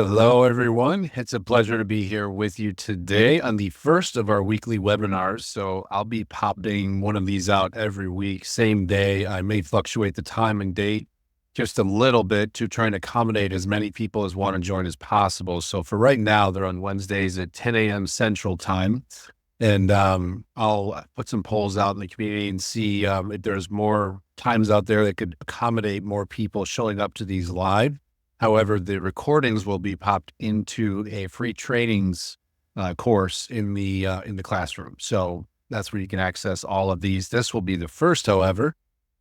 Hello, everyone. It's a pleasure to be here with you today on the first of our weekly webinars. So I'll be popping one of these out every week, same day. I may fluctuate the time and date just a little bit to try and accommodate as many people as want to join as possible. So for right now, they're on Wednesdays at 10 a.m. Central Time. And I'll put some polls out in the community and see if there's more times out there that could accommodate more people showing up to these live. However, the recordings will be popped into a free trainings course in the classroom. So that's where you can access all of these. This will be the first, however,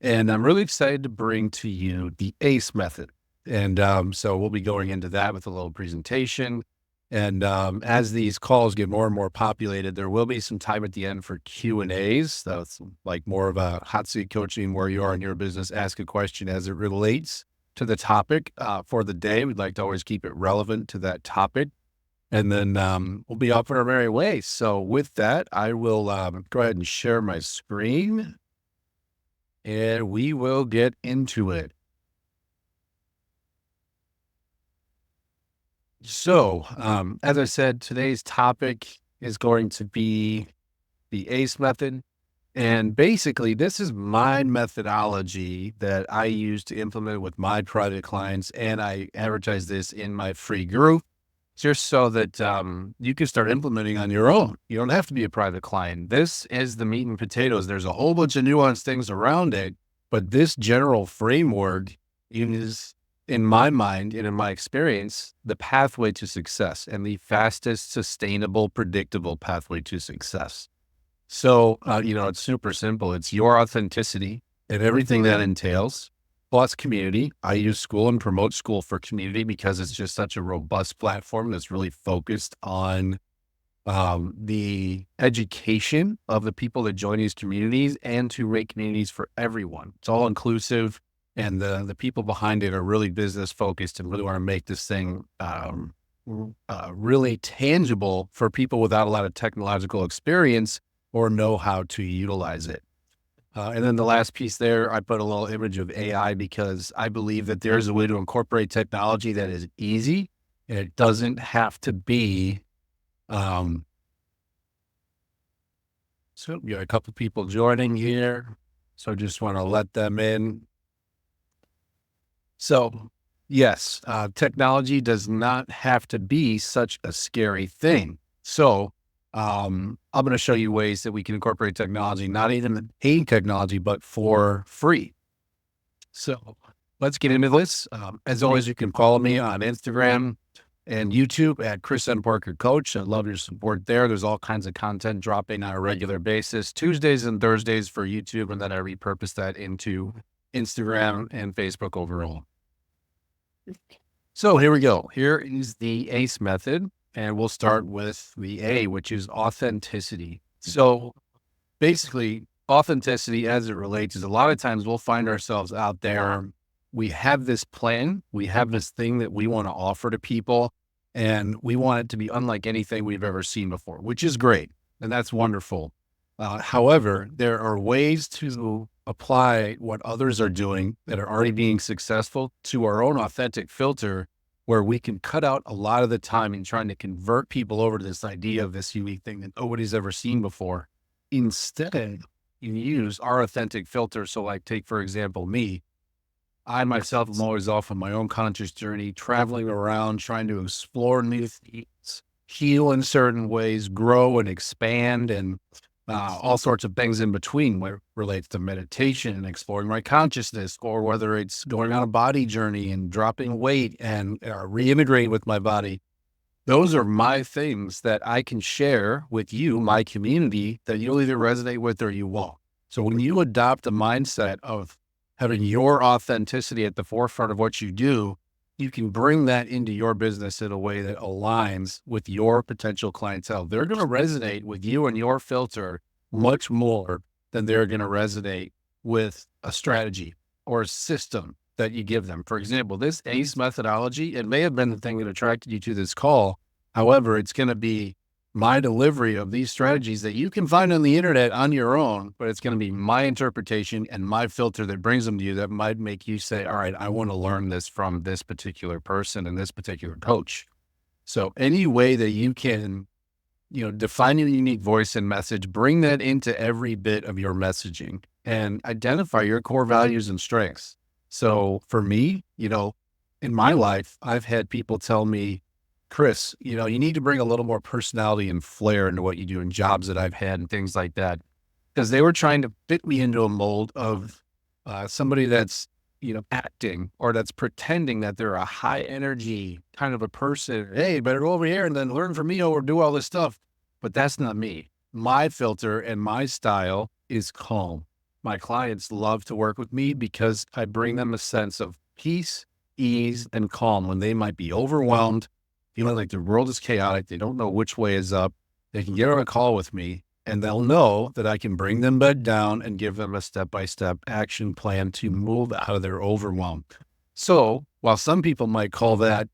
and I'm really excited to bring to you the ACE method. And so we'll be going into that with a little presentation. And as these calls get more and more populated, there will be some time at the end for Q&As. That's like more of a hot seat coaching where you are in your business, ask a question as it relates to the topic for the day. We'd like to always keep it relevant to that topic. And then we'll be off on our merry way. So with that, I will go ahead and share my screen and we will get into it. So as I said, today's topic is going to be the ACE method. And basically, this is my methodology that I use to implement with my private clients. And I advertise this in my free group just so that you can start implementing on your own. You don't have to be a private client. This is the meat and potatoes. There's a whole bunch of nuanced things around it, but this general framework is, in my mind and in my experience, the pathway to success and the fastest, sustainable, predictable pathway to success. So, it's super simple. It's your authenticity and everything that entails, plus community. I use school and promote school for community because it's just such a robust platform that's really focused on the education of the people that join these communities and to rate communities for everyone. It's all inclusive, and the people behind it are really business focused and really want to make this thing really tangible for people without a lot of technological experience or know how to utilize it. And then the last piece there, I put a little image of AI because I believe that there's a way to incorporate technology that is easy and it doesn't have to be. So we got a couple people joining here. So just want to let them in. So yes, technology does not have to be such a scary thing. So I'm going to show you ways that we can incorporate technology, not even paid technology, but for free. So let's get into this. As always, you can follow me on Instagram and YouTube at Chris N. Parker Coach. I love your support there. There's all kinds of content dropping on a regular basis, Tuesdays and Thursdays for YouTube, and then I repurpose that into Instagram and Facebook overall. So here we go. Here is the ACE method. And we'll start with the A, which is authenticity. So basically, authenticity as it relates is a lot of times we'll find ourselves out there. We have this plan, we have this thing that we want to offer to people, and we want it to be unlike anything we've ever seen before, which is great. And that's wonderful. However, there are ways to apply what others are doing that are already being successful to our own authentic filter, where we can cut out a lot of the time in trying to convert people over to this idea of this unique thing that nobody's ever seen before. Instead, you use our authentic filter. So like take, for example, me. I myself am always off on my own conscious journey, traveling around, trying to explore new things, heal in certain ways, grow and expand, and all sorts of things in between, where it relates to meditation and exploring my consciousness, or whether it's going on a body journey and dropping weight and reintegrating with my body. Those are my things that I can share with you, my community, that you'll either resonate with or you won't. So when you adopt a mindset of having your authenticity at the forefront of what you do, you can bring that into your business in a way that aligns with your potential clientele. They're going to resonate with you and your filter much more than they're going to resonate with a strategy or a system that you give them. For example, this ACE methodology, it may have been the thing that attracted you to this call. However, it's going to be my delivery of these strategies that you can find on the internet on your own, but it's going to be my interpretation and my filter that brings them to you that might make you say, all right, I want to learn this from this particular person and this particular coach. So any way that you can, define your unique voice and message, bring that into every bit of your messaging and identify your core values and strengths. So for me, in my life, I've had people tell me, Chris, you need to bring a little more personality and flair into what you do in jobs that I've had and things like that. Because they were trying to fit me into a mold of somebody that's, acting or that's pretending that they're a high energy kind of a person. Hey, better go over here and then learn from me or do all this stuff. But that's not me. My filter and my style is calm. My clients love to work with me because I bring them a sense of peace, ease, and calm when they might be overwhelmed, feeling like the world is chaotic. They don't know which way is up. They can get on a call with me and they'll know that I can bring them back down and give them a step-by-step action plan to move out of their overwhelm. So while some people might call that,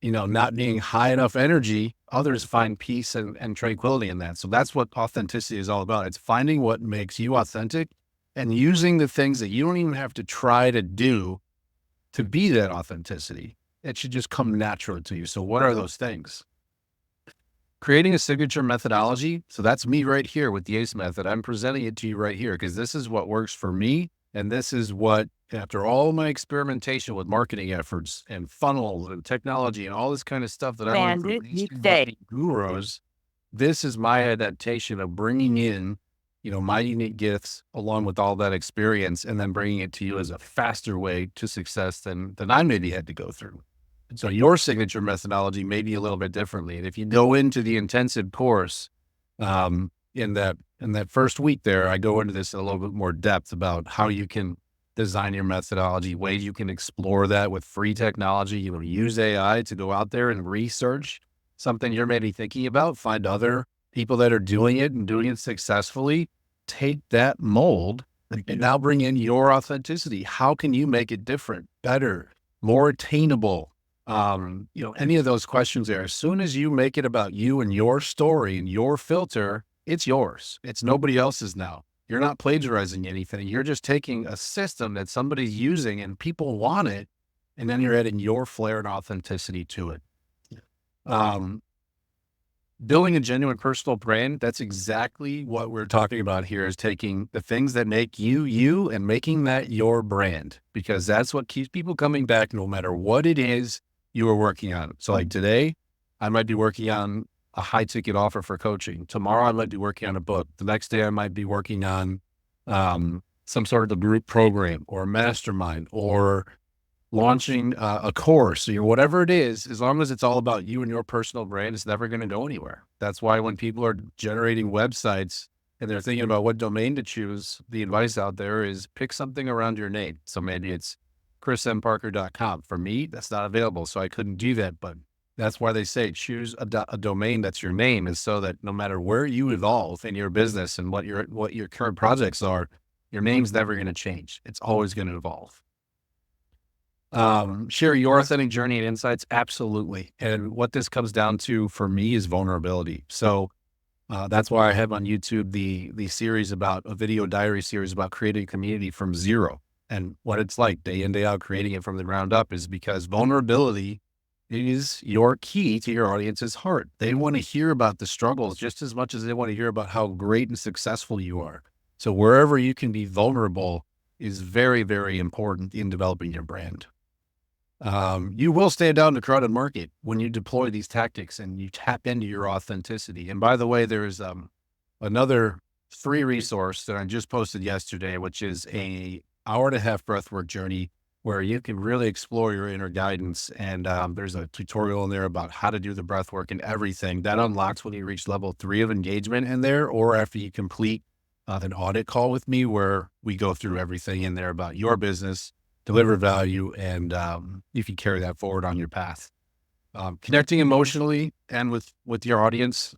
not being high enough energy, others find peace and tranquility in that. So that's what authenticity is all about. It's finding what makes you authentic and using the things that you don't even have to try to do to be that authenticity. It should just come naturally to you. So what are those things? Creating a signature methodology. So that's me right here with the ACE method. I'm presenting it to you right here because this is what works for me. And this is what, after all my experimentation with marketing efforts and funnels and technology and all this kind of stuff that I learned from these gurus, this is my adaptation of bringing in, my unique gifts along with all that experience and then bringing it to you as a faster way to success than I maybe had to go through. So your signature methodology may be a little bit differently. And if you go into the intensive course, in that first week there, I go into this in a little bit more depth about how you can design your methodology, ways you can explore that with free technology. Use AI to go out there and research something you're maybe thinking about, find other people that are doing it and doing it successfully, take that mold and now bring in your authenticity. How can you make it different, better, more attainable? Any of those questions there, as soon as you make it about you and your story and your filter, it's yours. It's nobody else's now. You're not plagiarizing anything. You're just taking a system that somebody's using and people want it. And then you're adding your flair and authenticity to it. Building a genuine personal brand. That's exactly what we're talking about here, is taking the things that make you, you, and making that your brand, because that's what keeps people coming back no matter what it is you are working on. So like today, I might be working on a high ticket offer for coaching. Tomorrow, I might be working on a book. The next day, I might be working on some sort of a group program or a mastermind or launching a course or whatever it is. As long as it's all about you and your personal brand, it's never going to go anywhere. That's why when people are generating websites and they're thinking about what domain to choose, the advice out there is pick something around your name. So maybe it's chrismparker.com. For me, that's not available, so I couldn't do that. But that's why they say choose a domain that's your name, is so that no matter where you evolve in your business and what your current projects are, your name's never going to change. It's always going to evolve. Share your authentic journey and insights. Absolutely. And what this comes down to for me is vulnerability. So that's why I have on YouTube the series about a video diary series about creating a community from zero. And what it's like day in, day out, creating it from the ground up, is because vulnerability is your key to your audience's heart. They want to hear about the struggles just as much as they want to hear about how great and successful you are. So wherever you can be vulnerable is very, very important in developing your brand. You will stand out in a crowded market when you deploy these tactics and you tap into your authenticity. And by the way, there's another free resource that I just posted yesterday, which is a 1.5-hour breathwork journey where you can really explore your inner guidance. And there's a tutorial in there about how to do the breathwork and everything that unlocks when you reach level 3 of engagement in there, or after you complete an audit call with me, where we go through everything in there about your business, deliver value, and you can carry that forward on your path. Connecting emotionally and with your audience.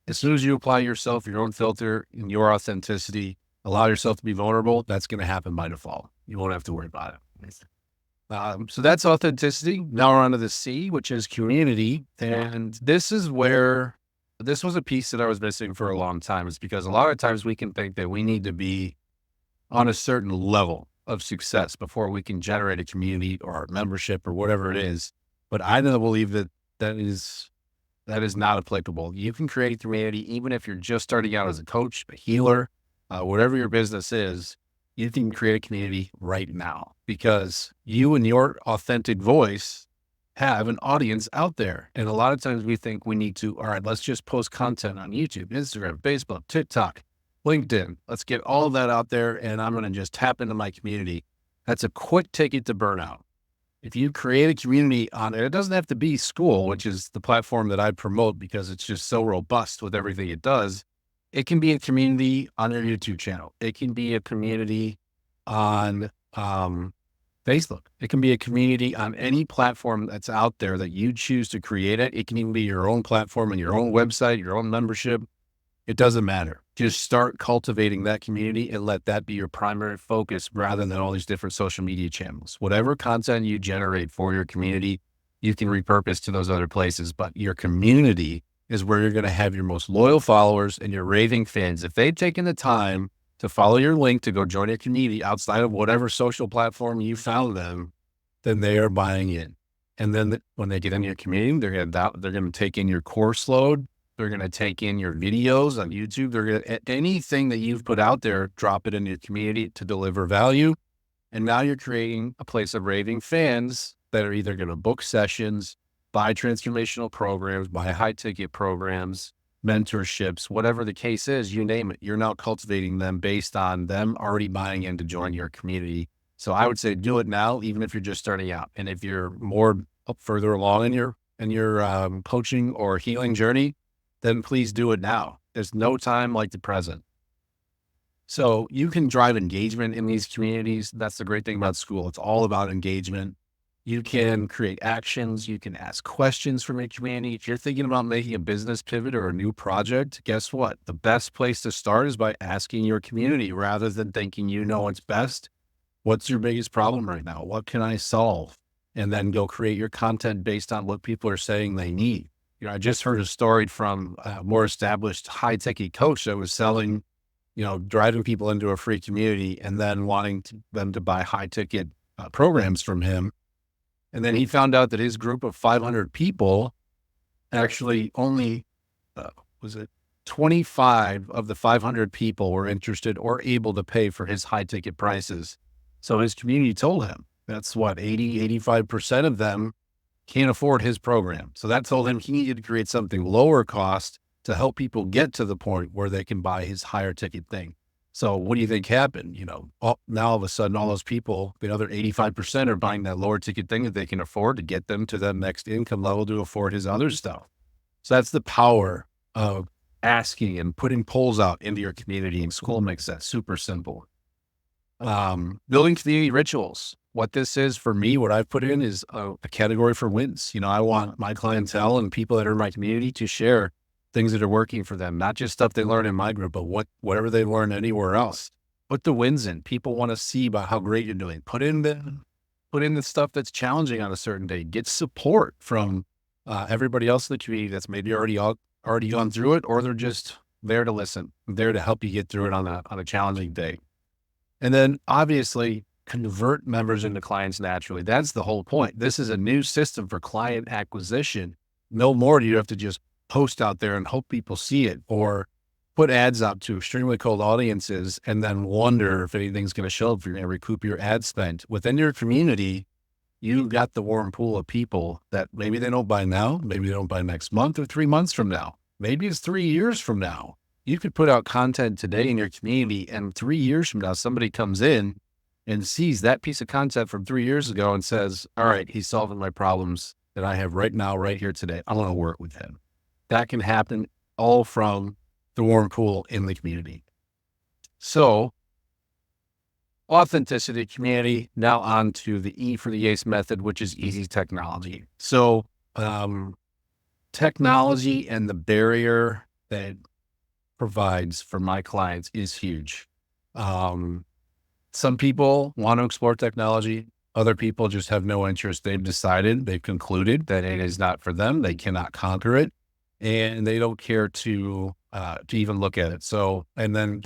As soon as you apply yourself, your own filter and your authenticity, allow yourself to be vulnerable, that's going to happen by default. You won't have to worry about it. So that's authenticity. Now we're on to the C, which is community. And this is where this was a piece that I was missing for a long time, is because a lot of times we can think that we need to be on a certain level of success before we can generate a community or a membership or whatever it is. But I don't believe that that is that is not applicable. You can create a community even if you're just starting out as a coach, a healer, whatever your business is. You can create a community right now because you and your authentic voice have an audience out there. And a lot of times we think we need to, all right, let's just post content on YouTube, Instagram, Facebook, TikTok, LinkedIn. Let's get all of that out there and I'm going to just tap into my community. That's a quick ticket to burnout. If you create a community on it, it doesn't have to be school, which is the platform that I promote because it's just so robust with everything it does. It can be a community on your YouTube channel. It can be a community on Facebook. It can be a community on any platform that's out there that you choose to create it. It can even be your own platform and your own website, your own membership. It doesn't matter. Just start cultivating that community and let that be your primary focus rather than all these different social media channels. Whatever content you generate for your community, you can repurpose to those other places, but your community is where you're going to have your most loyal followers and your raving fans. If they've taken the time to follow your link to go join a community outside of whatever social platform you found them, then they are buying in. And then when they get in your community, they're going to take in your course load. They're going to take in your videos on YouTube. They're going to, anything that you've put out there, drop it in your community to deliver value. And now you're creating a place of raving fans that are either going to book sessions, buy transformational programs, buy high ticket programs, mentorships, whatever the case is, you name it. You're now cultivating them based on them already buying in to join your community. So I would say do it now, even if you're just starting out. And if you're more further along in your coaching or healing journey, then please do it now. There's no time like the present. So you can drive engagement in these communities. That's the great thing about school. It's all about engagement. You can create actions. You can ask questions from your community. If you're thinking about making a business pivot or a new project, guess what? The best place to start is by asking your community rather than thinking you know what's best. What's your biggest problem right now? What can I solve? And then go create your content based on what people are saying they need. You know, I just heard a story from a more established high-techy coach that was selling, driving people into a free community and then wanting them to buy high-ticket programs from him. And then he found out that his group of 500 people actually only, 25 of the 500 people were interested or able to pay for his high-ticket prices. So his community told him that's what, 85% of them can't afford his program. So that told him he needed to create something lower cost to help people get to the point where they can buy his higher ticket thing. So what do you think happened? Now all of a sudden, all those people, the other 85% are buying that lower ticket thing that they can afford to get them to the next income level to afford his other stuff. So that's the power of asking and putting polls out into your community, and school makes that super simple. Building community rituals. What this is for me, what I've put in is a category for wins. I want my clientele and people that are in my community to share things that are working for them, not just stuff they learn in my group, but whatever they learn anywhere else. Put the wins in. People want to see about how great you're doing. Put in the stuff that's challenging on a certain day. Get support from everybody else in the community that's maybe already gone through it, or they're just there to listen, there to help you get through it on a challenging day. And then obviously convert members into clients naturally. That's the whole point. This is a new system for client acquisition. No more do you have to just post out there and hope people see it, or put ads out to extremely cold audiences and then wonder if anything's going to show up if you're going to recoup your ad spend. Within your community, you've got the warm pool of people that maybe they don't buy now, maybe they don't buy next month or 3 months from now. Maybe it's 3 years from now. You could put out content today in your community, and 3 years from now, somebody comes in and sees that piece of content from 3 years ago and says, all right, he's solving my problems that I have right now, right here today. I want to work with him. That can happen all from the warm pool in the community. So authenticity, community, now on to the E for the ACE method, which is easy technology. So technology and the barrier that it provides for my clients is huge. Some people want to explore technology. Other people just have no interest. They've concluded that it is not for them. They cannot conquer it. and they don't care to even look at it. So, and then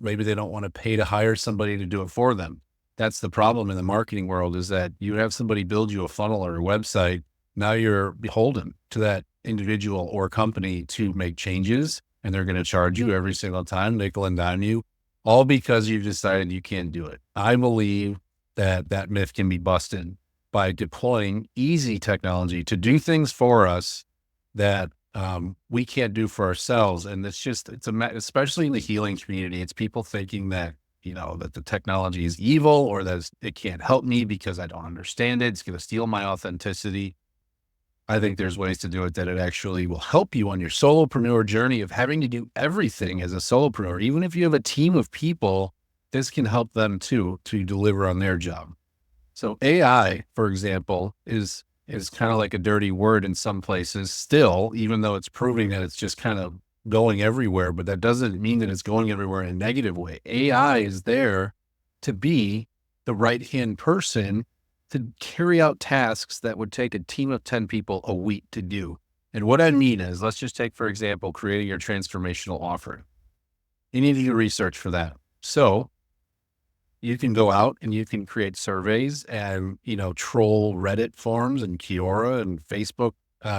maybe they don't want to pay to hire somebody to do it for them. That's the problem in the marketing world, is that you have somebody build you a funnel or a website. Now you're beholden to that individual or company to make changes, and they're going to charge you every single time, nickel and dime you, all because you've decided you can't do it. I believe that that myth can be busted by deploying easy technology to do things for us that we can't do for ourselves. And especially in the healing community, it's people thinking that, that the technology is evil, or that it can't help me because I don't understand it. It's going to steal my authenticity. I think there's ways to do it that it actually will help you on your solopreneur journey of having to do everything as a solopreneur. Even if you have a team of people, this can help them too, to deliver on their job. So AI, for example, is kind of like a dirty word in some places still, even though it's proving that it's just kind of going everywhere, but that doesn't mean that it's going everywhere in a negative way. AI is there to be the right-hand person to carry out tasks that would take a team of 10 people a week to do. And what I mean is, let's just take, for example, creating your transformational offer. You need to do research for that. So you can go out and you can create surveys and, troll Reddit forums and Quora and Facebook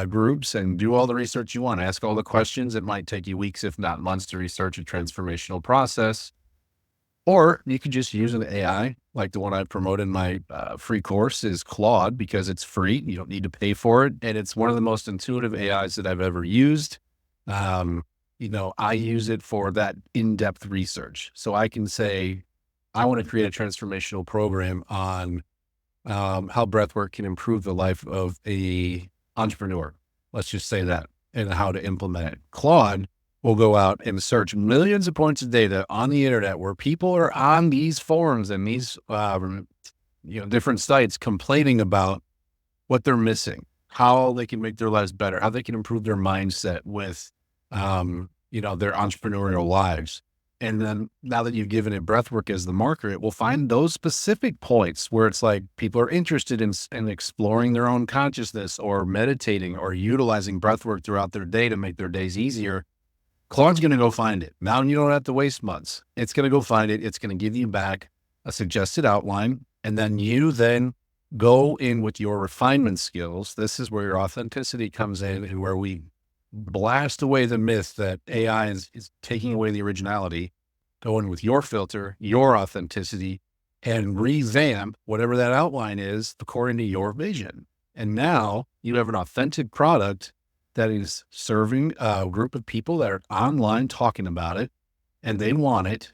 groups and do all the research you want. Ask all the questions. It might take you weeks, if not months, to research a transformational process. Or you could just use an AI, like the one I promote in my free course is Claude, because it's free. You don't need to pay for it. And it's one of the most intuitive AIs that I've ever used. I use it for that in-depth research. So I can say, I want to create a transformational program on how breathwork can improve the life of a entrepreneur. Let's just say that, and how to implement it. Claude will go out and search millions of points of data on the internet where people are on these forums and these, different sites complaining about what they're missing, how they can make their lives better, how they can improve their mindset with, their entrepreneurial lives. And then now that you've given it breathwork as the marker, it will find those specific points where it's like people are interested in exploring their own consciousness, or meditating, or utilizing breathwork throughout their day to make their days easier. Claude's going to go find it. Now you don't have to waste months. It's going to go find it. It's going to give you back a suggested outline. And then you go in with your refinement skills. This is where your authenticity comes in, and where we blast away the myth that AI is taking away the originality. Go in with your filter, your authenticity, and revamp whatever that outline is according to your vision. And now you have an authentic product that is serving a group of people that are online talking about it, and they want it.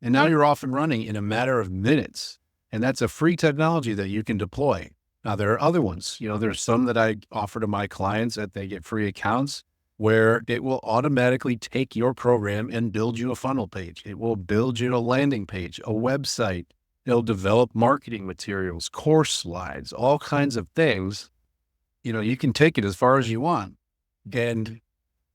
And now you're off and running in a matter of minutes. And that's a free technology that you can deploy. Now, there are other ones. There's some that I offer to my clients that they get free accounts, where it will automatically take your program and build you a funnel page. It will build you a landing page, a website. It'll develop marketing materials, course slides, all kinds of things. You can take it as far as you want. And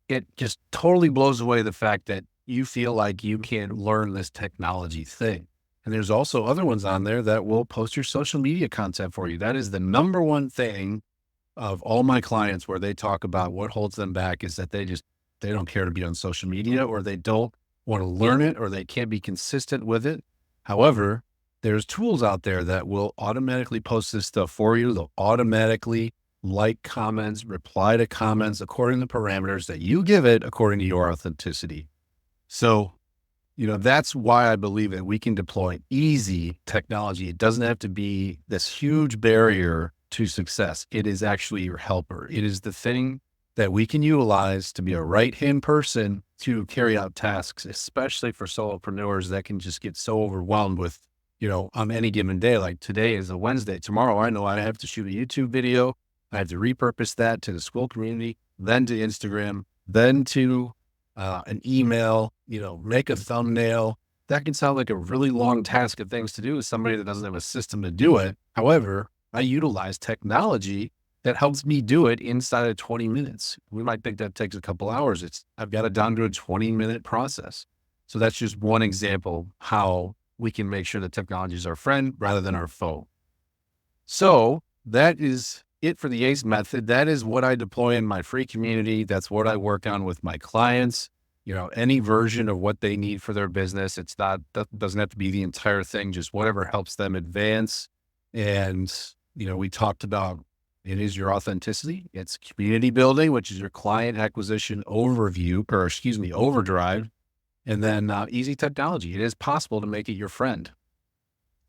it just totally blows away the fact that you feel like you can't learn this technology thing. And there's also other ones on there that will post your social media content for you. That is the number one thing of all my clients, where they talk about what holds them back is that they don't care to be on social media, or they don't want to learn it, or they can't be consistent with it. However, there's tools out there that will automatically post this stuff for you. They'll automatically like comments, reply to comments according to parameters that you give it according to your authenticity. So, that's why I believe that we can deploy easy technology. It doesn't have to be this huge barrier to success. It is actually your helper. It is the thing that we can utilize to be a right-hand person to carry out tasks, especially for solopreneurs that can just get so overwhelmed with, on any given day. Like today is a Wednesday. Tomorrow, I know I have to shoot a YouTube video. I have to repurpose that to the school community, then to Instagram, then to an email, make a thumbnail. That can sound like a really long task of things to do with somebody that doesn't have a system to do it. However, I utilize technology that helps me do it inside of 20 minutes. We might think that takes a couple hours. I've got it down to a 20-minute process. So that's just one example how we can make sure that technology is our friend rather than our foe. So that is it for the ACE method. That is what I deploy in my free community. That's what I work on with my clients. Any version of what they need for their business. That doesn't have to be the entire thing, just whatever helps them advance. And, we talked about it is your authenticity. It's community building, which is your client acquisition overdrive. And then easy technology. It is possible to make it your friend.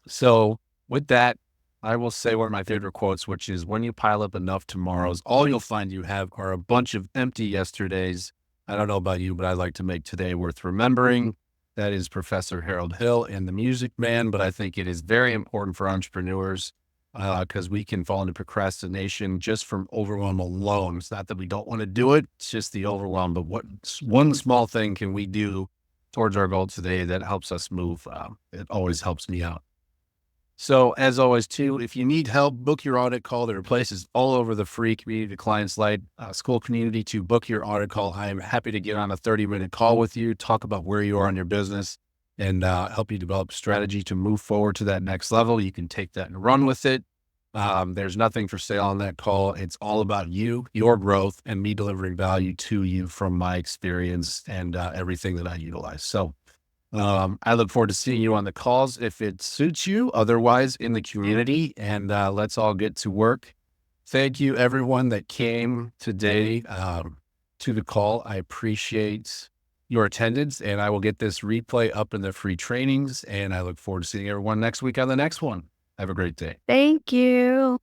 So with that, I will say one of my favorite quotes, which is when you pile up enough tomorrows, all you'll find you have are a bunch of empty yesterdays. I don't know about you, but I'd like to make today worth remembering. That is Professor Harold Hill and the Music Man. But I think it is very important for entrepreneurs because we can fall into procrastination just from overwhelm alone. It's not that we don't want to do it. It's just the overwhelm. But what one small thing can we do towards our goal today that helps us move? It always helps me out. So as always, too, if you need help, book your audit call. There are places all over the free community, clients Lite school community to book your audit call. I am happy to get on a 30-minute call with you, talk about where you are in your business and help you develop strategy to move forward to that next level. You can take that and run with it. There's nothing for sale on that call. It's all about you, your growth, and me delivering value to you from my experience and everything that I utilize. So I look forward to seeing you on the calls if it suits you, otherwise in the community, and let's all get to work. Thank you, everyone that came today to the call. I appreciate your attendance, and I will get this replay up in the free trainings, and I look forward to seeing everyone next week on the next one. Have a great day. Thank you.